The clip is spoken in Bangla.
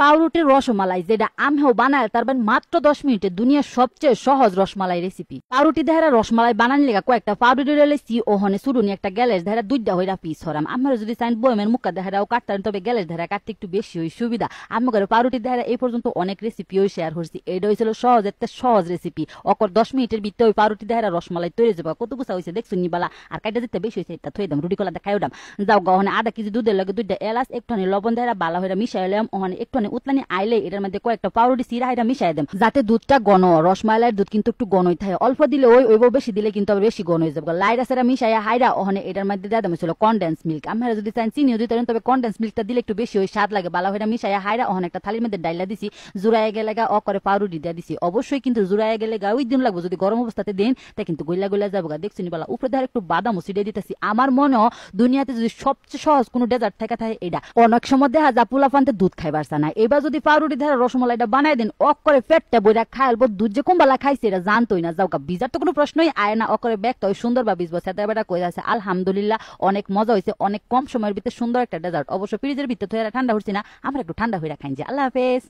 পাউরুটির রসমালাই যেটা আমিও বানায় তারপর মাত্র 10 মিনিটে দুনিয়ার সবচেয়ে সহজ রসমালাই রেসিপি। পাউরুটি দেহারা রসমালাই বানানি লেগা কয়েকটা পাউরুটি রেলেছি ওহনে সুরুনি একটা গ্যালের ধারা দুইটা হইরা পিস হরাম। আমার যদি চাইন বয়মের মুখা দেহারাও কাটতেন তবে গ্যালের ধারা কাটতে একটু বেশি হই সুবিধা। আমি করে পাউরুটি দেহারা এই পর্যন্ত অনেক রেসিপিও শেয়ার করছি। এটা হয়েছিল সহজ একটা সহজ রেসিপি। অকর 10 মিনিটের ভিতরে ওই পাউরুটি দেহারা রসমালাই তৈরি যাবা। কত গুছা হয়েছে দেখছো নিবালা। আর কাইটা যেতে বেশি হয়েছে এটা থই দাম রুটি কলা দেখাই দাম। যাও গহনে আধা কেজি দুধের লগে দুইটা এলাচ একটুখানি লবণ দেহারা বালা হইরা মিশাইলাম। ওখানে একটুখানি উতলানি আইলে এটার মধ্যে কয়েকটা পাউরুটি সিরা হাইরা মিশাই দেম যাতে দুধটা ঘন। রসমালাইয়ের দুধ কিন্তু একটু ঘনই থাকে, অল্প দিলে ওইব বেশি দিলে কিন্তু আবার বেশি ঘন হয়ে যাবে। লাইরা সেরা মিশাইয়া হাইরা ওখানে এটার মধ্যে দেওয়া দাম ছিল কনডেন্স মিল্ক। আমরা যদি চান চিনিও দিতে পারেন তবে কনডেন্স মিল্কটা দিলে একটু বেশি ওই স্বাদ লাগে। বালা হইরা মিশাইয়া হাইরা ওখানে একটা থালির মধ্যে ডাইলা দিছি, জুড়াইয়া গেলে গা করে পাউরুটি দিয়ে দিছি। অবশ্যই কিন্তু জুড়াইয়া গেলে গা ওই দিন লাগবে, যদি গরম অবস্থাতে দেন তা কিন্তু গইলা গইলা যাবো গা। দেখছি বলা উপরে ধরে একটু বাদাম ছিটিয়ে দিতেছি। আমার মনে দুনিয়াতে যদি সবচেয়ে সহজ কোনো ডেজার্ট থেকে থাকে এটা। অনেক সময় দেখা যা পোলা ফানতে দুধ খাইবার না, এবার যদি পাউরুটি ধরে রসমালাইটা বানাই দেন অক করে পেটটা বইরা খাইলবো। দুধ যে কুম্বালা খাইছে এটা জানতোই না। যাও গা বিজার তো কোনো প্রশ্নই আয় না। অকরে ব্যাগটা ওই সুন্দর বা বিজবো সেটা বেটা কই আছে। আলহামদুলিল্লাহ অনেক মজা হয়েছে, অনেক কম সময়ের ভিতরে সুন্দর একটা ডেজার্ট। অবশ্য ফ্রিজের ভিতরে ঠান্ডা হচ্ছে না, আমরা একটু ঠান্ডা হয়ে খাইছি। আল্লাহ হাফেজ।